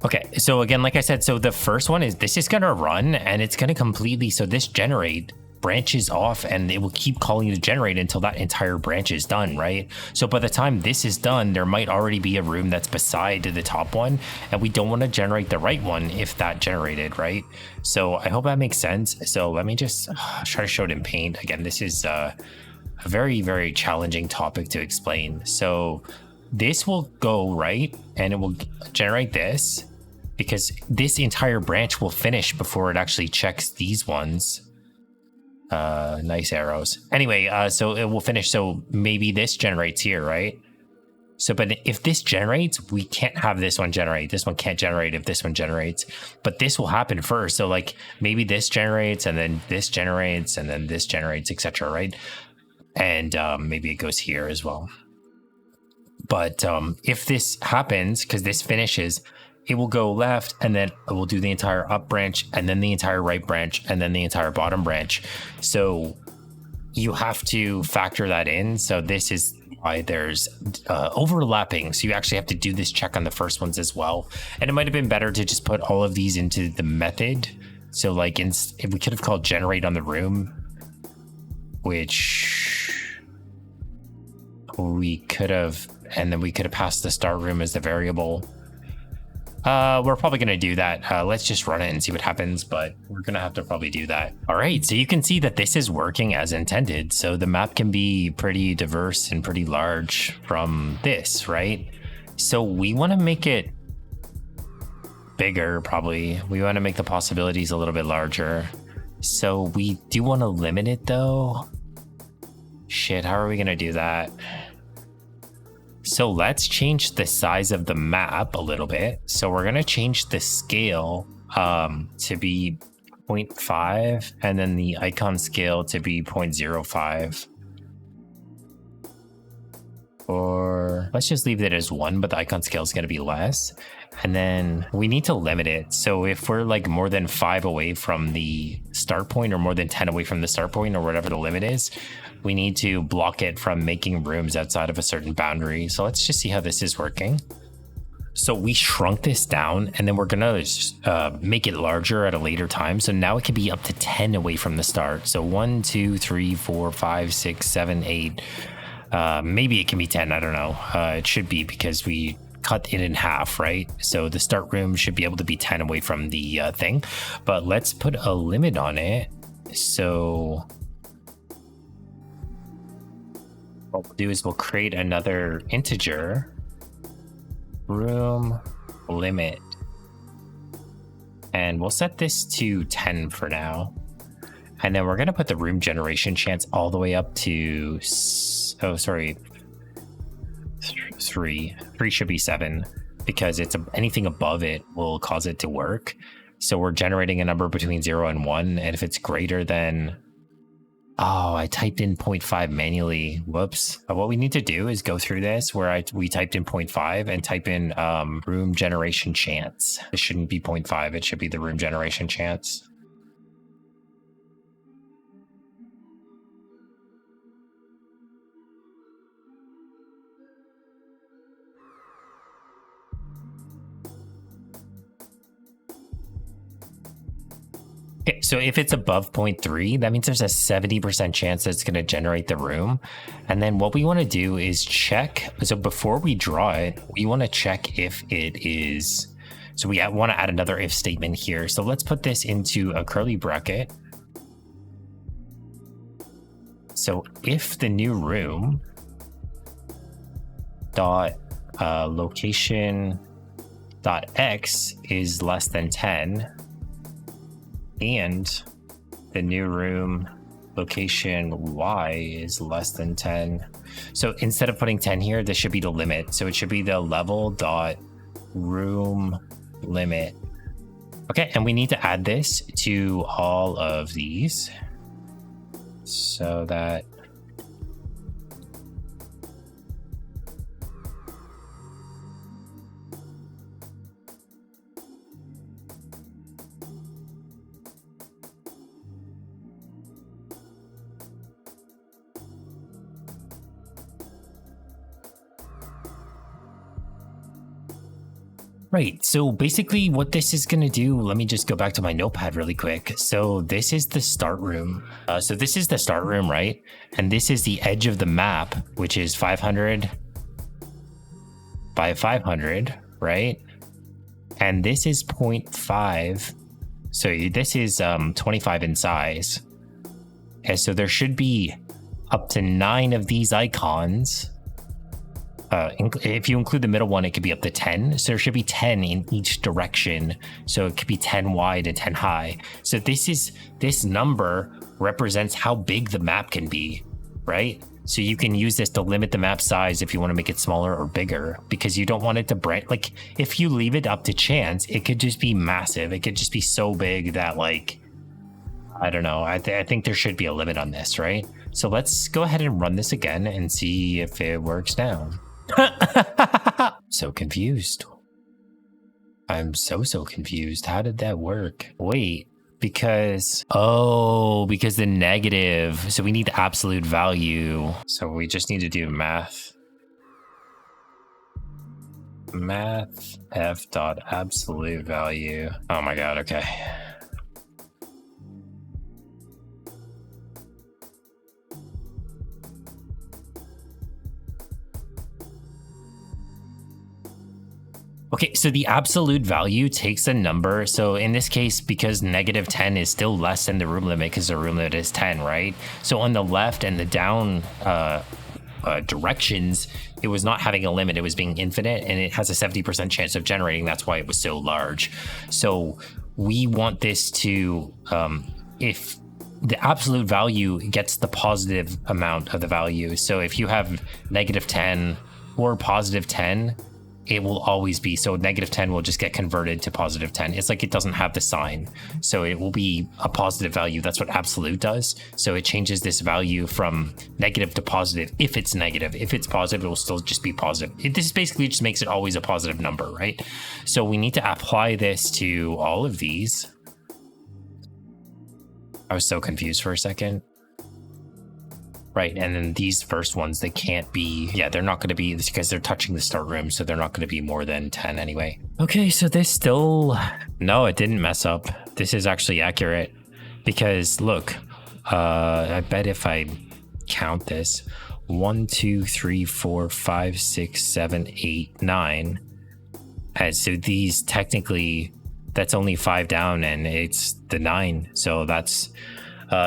Okay, so again, like I said, so the first one is this is gonna run and it's gonna completely, so this generate branches off and it will keep calling to generate until that entire branch is done, right? So by the time this is done, there might already be a room that's beside the top one, and we don't want to generate the right one if that generated, right? So I hope that makes sense. So let me just try to show it in paint. Again, this is a very, very challenging topic to explain. So this will go right and it will generate this, because this entire branch will finish before it actually checks these ones. Nice arrows. Anyway, so it will finish. So maybe this generates here, right? So, but if this generates, we can't have this one generate. This one can't generate if this one generates, but this will happen first. So like maybe this generates and then this generates and then this generates, etc. Right? And maybe it goes here as well. But if this happens, because this finishes, it will go left and then it will do the entire up branch and then the entire right branch and then the entire bottom branch. So you have to factor that in. So this is why there's overlapping. So you actually have to do this check on the first ones as well. And it might have been better to just put all of these into the method. So like if we could have called generate on the room, which we could have, and then we could have passed the start room as the variable. We're probably going to do that. Let's just run it and see what happens, but we're going to have to probably do that. All right, so you can see that this is working as intended. So the map can be pretty diverse and pretty large from this, right? So we want to make it bigger, probably. We want to make the possibilities a little bit larger. So we do want to limit it though. Shit, how are we going to do that? So let's change the size of the map a little bit. So we're going to change the scale to be 0.5 and then the icon scale to be 0.05. Or let's just leave it as 1, but the icon scale is going to be less. And then we need to limit it. So if we're like more than 5 away from the start point or more than 10 away from the start point or whatever the limit is, we need to block it from making rooms outside of a certain boundary. So let's just see how this is working. So we shrunk this down and then we're gonna make it larger at a later time. So now it can be up to 10 away from the start. So 1, 2, 3, 4, 5, 6, 7, 8. Maybe it can be 10, I don't know. It should be because we cut it in half, right? So the start room should be able to be 10 away from the thing, but let's put a limit on it. So what we'll do is we'll create another integer room limit, and we'll set this to 10 for now. And then we're going to put the room generation chance all the way up to, 3. 3 should be 7 because it's anything above it will cause it to work. So we're generating a number between 0 and 1. And if it's greater than, oh, I typed in 0.5 manually. Whoops. What we need to do is go through this where we typed in 0.5 and type in room generation chance. It shouldn't be 0.5. It should be the room generation chance. Okay, so if it's above 0.3, that means there's a 70% chance that it's going to generate the room. And then what we want to do is check. So before we draw it, we want to check if it is. So we want to add another if statement here. So let's put this into a curly bracket. So if the new room dot location dot x is less than 10, and the new room location y is less than 10. So instead of putting 10 here, this should be the limit. So it should be the level dot room limit Okay, and we need to add this to all of these so that right. So basically what this is going to do, let me just go back to my notepad really quick. So this is the start room. So this is the start room, right? And this is the edge of the map, which is 500 by 500, right? And this is 0.5. So this is 25 in size. And so there should be up to 9 of these icons. If you include the middle one, it could be up to 10. So there should be 10 in each direction. So it could be 10 wide and 10 high. So this number represents how big the map can be, right? So you can use this to limit the map size if you want to make it smaller or bigger, because you don't want it to branch. Like if you leave it up to chance, it could just be massive. It could just be so big that, like, I don't know. I think there should be a limit on this, right? So let's go ahead and run this again and see if it works now. So confused. I'm so confused. How did that work? Wait, because the negative. So we need the absolute value. So we just need to do math f dot absolute value. Oh my god, okay. Okay, so the absolute value takes a number. So in this case, because negative 10 is still less than the room limit, because the room limit is 10, right? So on the left and the down directions, it was not having a limit. It was being infinite, and it has a 70% chance of generating. That's why it was so large. So we want this to, if the absolute value gets the positive amount of the value. So if you have negative 10 or positive 10, it will always be, so negative 10 will just get converted to positive 10. It's like it doesn't have the sign, so it will be a positive value. That's what absolute does. So it changes this value from negative to positive if it's negative. If it's positive, it will still just be positive. This basically just makes it always a positive number, right? So we need to apply this to all of these. I was so confused for a second. Right, and then these first ones, they can't be, yeah, they're not going to be, because they're touching the start room, so they're not going to be more than 10 anyway. Okay, so this still, no, it didn't mess up. This is actually accurate, because look, I bet if I count this, 1, 2, 3, 4, 5, 6, 7, 8, 9, and so these technically, that's only 5 down, and it's the 9, so that's...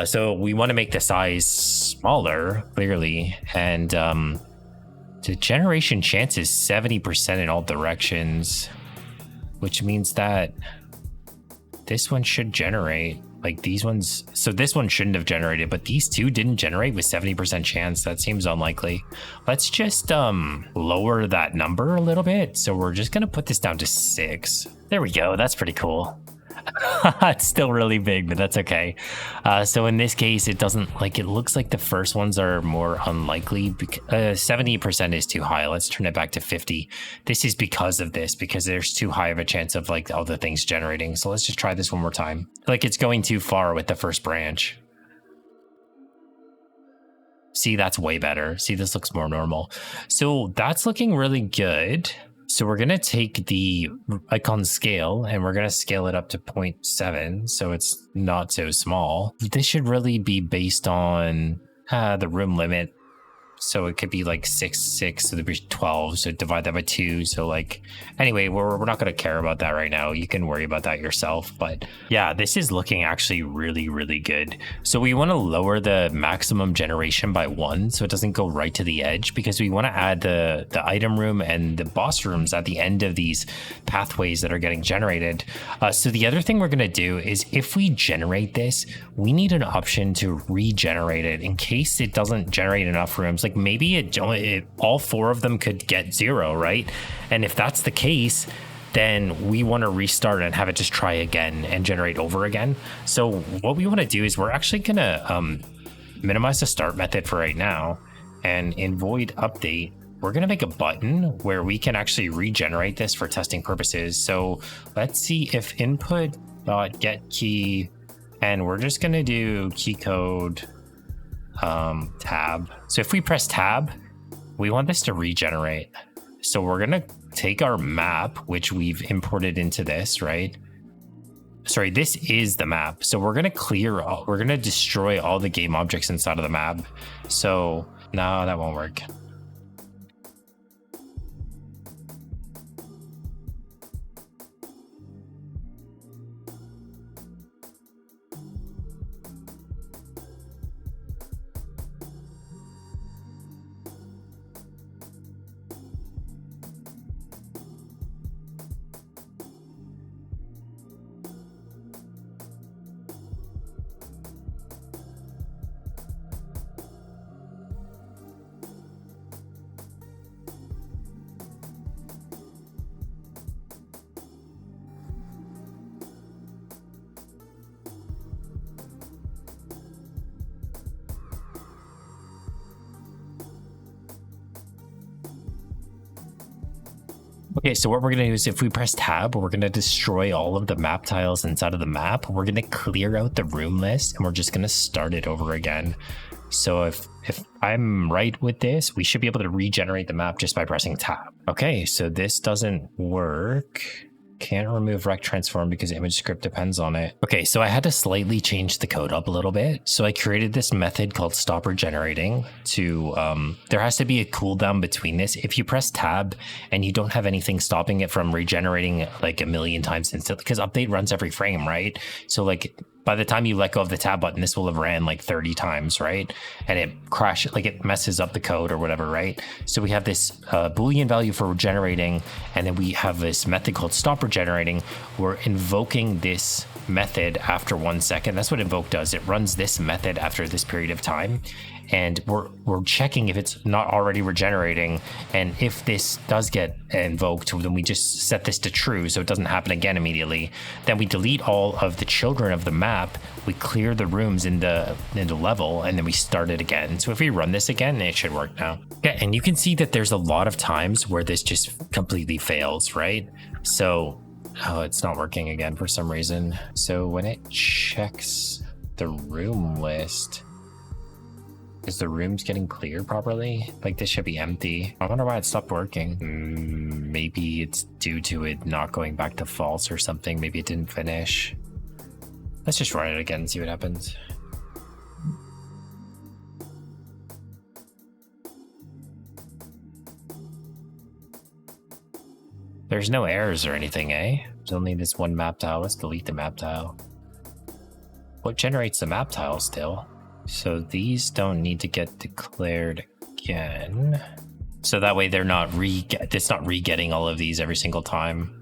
so we want to make the size smaller, clearly, and the generation chance is 70% in all directions, which means that this one should generate, like these ones. So this one shouldn't have generated, but these two didn't generate with 70% chance. That seems unlikely. Let's just lower that number a little bit. So we're just going to put this down to 6. There we go. That's pretty cool. It's still really big, but that's okay. So in this case, it doesn't, like, it looks like the first ones are more unlikely. 70% is too high. Let's turn it back to 50. This is because of this, because there's too high of a chance of like all the things generating. So let's just try this one more time. Like, it's going too far with the first branch. See, that's way better. See, this looks more normal. So that's looking really good. So we're going to take the icon scale and we're going to scale it up to 0.7. So it's not so small. This should really be based on the room limit. So it could be like 6, so there'd be 12. So divide that by 2. So like, anyway, we're not going to care about that right now. You can worry about that yourself. But yeah, this is looking actually really, really good. So we want to lower the maximum generation by 1. So it doesn't go right to the edge, because we want to add the item room and the boss rooms at the end of these pathways that are getting generated. So the other thing we're going to do is, if we generate this, we need an option to regenerate it in case it doesn't generate enough rooms. Like maybe all 4 of them could get 0, right? And if that's the case, then we want to restart and have it just try again and generate over again. So what we want to do is we're actually going to minimize the start method for right now. And in void update, we're going to make a button where we can actually regenerate this for testing purposes. So let's see if input get key, and we're just going to do key code tab. So if we press tab, we want this to regenerate. So we're going to take our map, which we've imported into this, right? Sorry, this is the map. So we're going to destroy all the game objects inside of the map. So no, that won't work. Okay, so what we're going to do is if we press tab, we're going to destroy all of the map tiles inside of the map. We're going to clear out the room list and we're just going to start it over again. So if I'm right with this, we should be able to regenerate the map just by pressing tab. Okay, so this doesn't work. Can't remove rec transform because image script depends on it. Okay, so I had to slightly change the code up a little bit. So I created this method called stop regenerating to, there has to be a cooldown between this. If you press tab and you don't have anything stopping it from regenerating like a million times instantly, because update runs every frame, right? So like by the time you let go of the tab button, this will have ran like 30 times, right? And it crashes, like it messes up the code or whatever, right? So we have this Boolean value for regenerating, and then we have this method called stop regenerating. We're invoking this method after 1 second. That's what invoke does. It runs this method after this period of time. And we're checking if it's not already regenerating. And if this does get invoked, then we just set this to true so it doesn't happen again immediately. Then we delete all of the children of the map. We clear the rooms in the level, and then we start it again. So if we run this again, it should work now. Yeah, and you can see that there's a lot of times where this just completely fails, right? So, oh, it's not working again for some reason. So when it checks the room list, is the rooms getting cleared properly? Like this should be empty. I wonder why it stopped working. Maybe it's due to it not going back to false or something. Maybe it didn't finish. Let's just run it again and see what happens. There's no errors or anything, eh? There's only this one map tile. Let's delete the map tile. What generates the map tile still? So these don't need to get declared again. So that way they're not it's not re-getting all of these every single time.